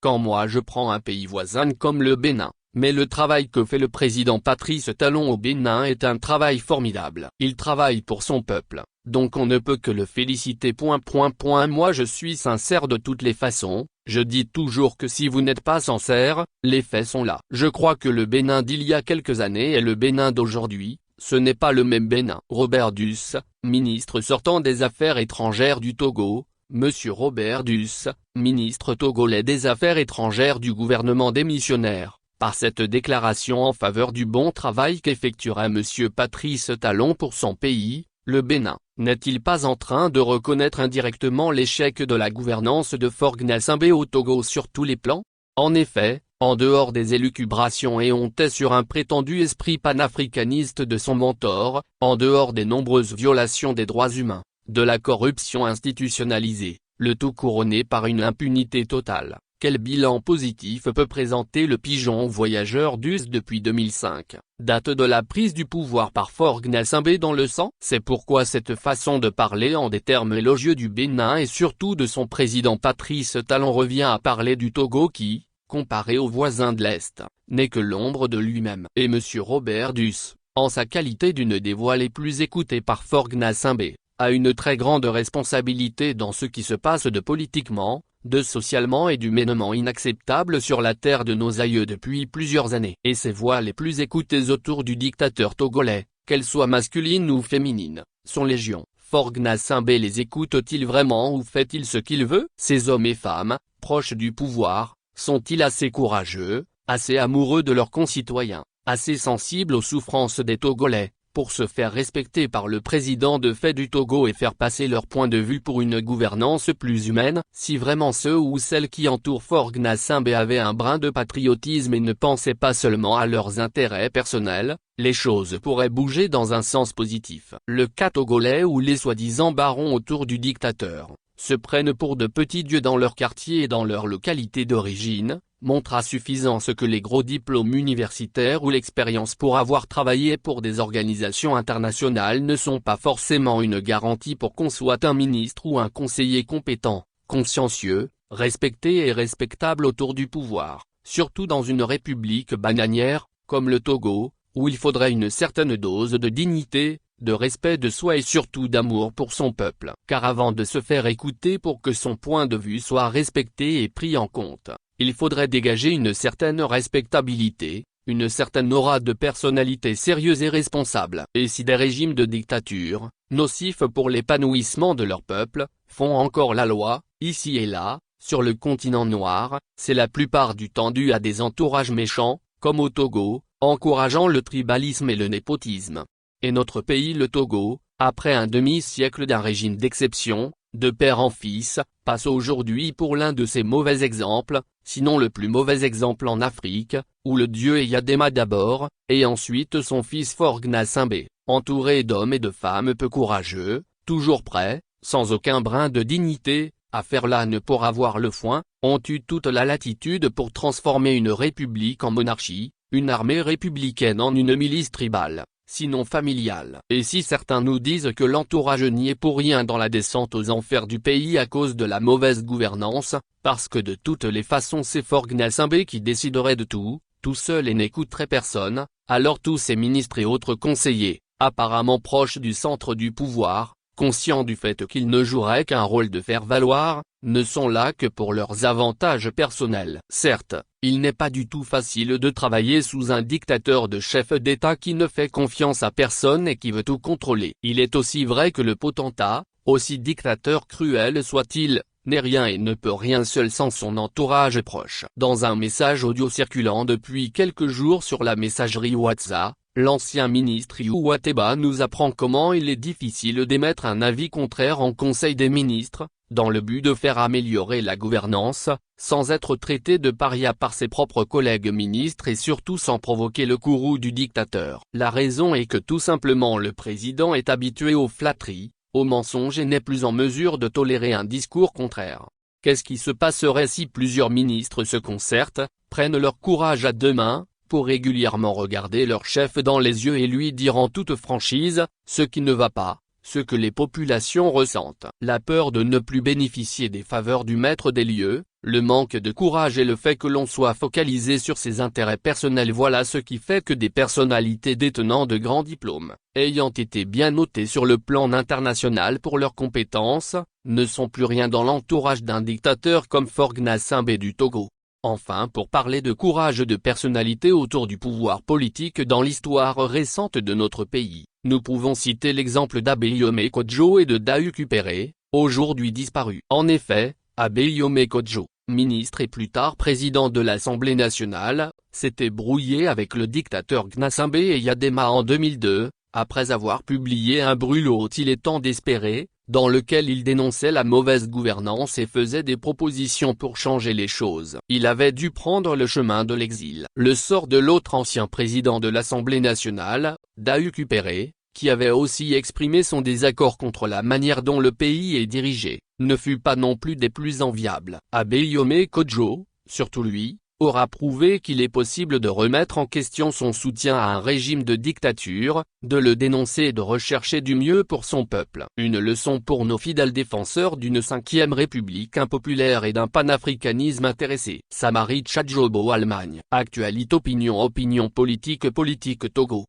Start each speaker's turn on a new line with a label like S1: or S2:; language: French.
S1: quand moi je prends un pays voisin comme le Bénin. Mais le travail que fait le président Patrice Talon au Bénin est un travail formidable. Il travaille pour son peuple, donc on ne peut que le féliciter. Moi je suis sincère de toutes les façons, je dis toujours que si vous n'êtes pas sincère, les faits sont là. Je crois que le Bénin d'il y a quelques années et le Bénin d'aujourd'hui, ce n'est pas le même Bénin. Robert Duss, ministre sortant des Affaires étrangères du Togo. Monsieur Robert Duss, ministre togolais des Affaires étrangères du gouvernement démissionnaire. Par cette déclaration en faveur du bon travail qu'effectuera Monsieur Patrice Talon pour son pays, le Bénin, n'est-il pas en train de reconnaître indirectement l'échec de la gouvernance de Faure Gnassingbé au Togo sur tous les plans? En effet, en dehors des élucubrations éhontées sur un prétendu esprit panafricaniste de son mentor, en dehors des nombreuses violations des droits humains, de la corruption institutionnalisée, le tout couronné par une impunité totale. Quel bilan positif peut présenter le pigeon voyageur Duss depuis 2005, date de la prise du pouvoir par Faure Gnassingbé dans le sang? C'est pourquoi cette façon de parler en des termes élogieux du Bénin et surtout de son président Patrice Talon revient à parler du Togo qui, comparé aux voisins de l'Est, n'est que l'ombre de lui-même. Et Monsieur Robert Duss, en sa qualité d'une des voix les plus écoutées par Faure Gnassingbé, a une très grande responsabilité dans ce qui se passe de politiquement, de socialement et d'humainement inacceptable sur la terre de nos aïeux depuis plusieurs années. Et ces voix les plus écoutées autour du dictateur togolais, qu'elles soient masculines ou féminines, sont légion. Faure Gnassingbé les écoute-t-il vraiment ou fait-il ce qu'il veut? Ces hommes et femmes, proches du pouvoir, sont-ils assez courageux, assez amoureux de leurs concitoyens, assez sensibles aux souffrances des Togolais, pour se faire respecter par le président de fait du Togo et faire passer leur point de vue pour une gouvernance plus humaine? Si vraiment ceux ou celles qui entourent Faure Gnassingbé avaient un brin de patriotisme et ne pensaient pas seulement à leurs intérêts personnels, les choses pourraient bouger dans un sens positif. Le cas togolais où les soi-disant barons autour du dictateur se prennent pour de petits dieux dans leur quartier et dans leur localité d'origine, montre à suffisance que les gros diplômes universitaires ou l'expérience pour avoir travaillé pour des organisations internationales ne sont pas forcément une garantie pour qu'on soit un ministre ou un conseiller compétent, consciencieux, respecté et respectable autour du pouvoir, surtout dans une république bananière, comme le Togo, où il faudrait une certaine dose de dignité, de respect de soi et surtout d'amour pour son peuple. Car avant de se faire écouter pour que son point de vue soit respecté et pris en compte, il faudrait dégager une certaine respectabilité, une certaine aura de personnalité sérieuse et responsable. Et si des régimes de dictature, nocifs pour l'épanouissement de leur peuple, font encore la loi, ici et là, sur le continent noir, c'est la plupart du temps dû à des entourages méchants, comme au Togo, encourageant le tribalisme et le népotisme. Et notre pays le Togo, après un demi-siècle d'un régime d'exception, de père en fils, passe aujourd'hui pour l'un de ces mauvais exemples, sinon le plus mauvais exemple en Afrique, où le dieu Eyadema d'abord, et ensuite son fils Faure Gnassingbé, entouré d'hommes et de femmes peu courageux, toujours prêts, sans aucun brin de dignité, à faire l'âne pour avoir le foin, ont eu toute la latitude pour transformer une république en monarchie, une armée républicaine en une milice tribale, sinon familiale. Et si certains nous disent que l'entourage n'y est pour rien dans la descente aux enfers du pays à cause de la mauvaise gouvernance, parce que de toutes les façons c'est Faure Gnassingbé qui déciderait de tout seul et n'écouterait personne, alors tous ces ministres et autres conseillers, apparemment proches du centre du pouvoir, conscients du fait qu'ils ne joueraient qu'un rôle de faire valoir, ne sont là que pour leurs avantages personnels. Certes, il n'est pas du tout facile de travailler sous un dictateur de chef d'État qui ne fait confiance à personne et qui veut tout contrôler. Il est aussi vrai que le potentat, aussi dictateur cruel soit-il, n'est rien et ne peut rien seul sans son entourage proche. Dans un message audio circulant depuis quelques jours sur la messagerie WhatsApp, l'ancien ministre Youhou Ateba nous apprend comment il est difficile d'émettre un avis contraire en Conseil des ministres, dans le but de faire améliorer la gouvernance, sans être traité de paria par ses propres collègues ministres et surtout sans provoquer le courroux du dictateur. La raison est que tout simplement le président est habitué aux flatteries, aux mensonges et n'est plus en mesure de tolérer un discours contraire. Qu'est-ce qui se passerait si plusieurs ministres se concertent, prennent leur courage à deux mains, pour régulièrement regarder leur chef dans les yeux et lui dire en toute franchise, ce qui ne va pas, ce que les populations ressentent. La peur de ne plus bénéficier des faveurs du maître des lieux, Le manque de courage et le fait que l'on soit focalisé sur ses intérêts personnels, voilà ce qui fait que des personnalités détenant de grands diplômes, ayant été bien notées sur le plan international pour leurs compétences, ne sont plus rien dans l'entourage d'un dictateur comme Faure Gnassingbé du Togo. Enfin, pour parler de courage de personnalité autour du pouvoir politique dans l'histoire récente de notre pays, nous pouvons citer l'exemple d'Abeyome Kodjo et de Dahu Kupere, aujourd'hui disparus. En effet, Abeyome Kodjo, ministre et plus tard président de l'Assemblée nationale, s'était brouillé avec le dictateur Gnassingbé Eyadema en 2002, après avoir publié un brûlot Il est temps d'espérer, dans lequel il dénonçait la mauvaise gouvernance et faisait des propositions pour changer les choses. Il avait dû prendre le chemin de l'exil. Le sort de l'autre ancien président de l'Assemblée nationale, Dahu Kupere, qui avait aussi exprimé son désaccord contre la manière dont le pays est dirigé, ne fut pas non plus des plus enviables. Abeyome Kodjo, surtout lui, aura prouvé qu'il est possible de remettre en question son soutien à un régime de dictature, de le dénoncer et de rechercher du mieux pour son peuple. Une leçon pour nos fidèles défenseurs d'une 5e République impopulaire et d'un panafricanisme intéressé. Samari Tchadjobo, Allemagne. Actualité, opinion politique Togo.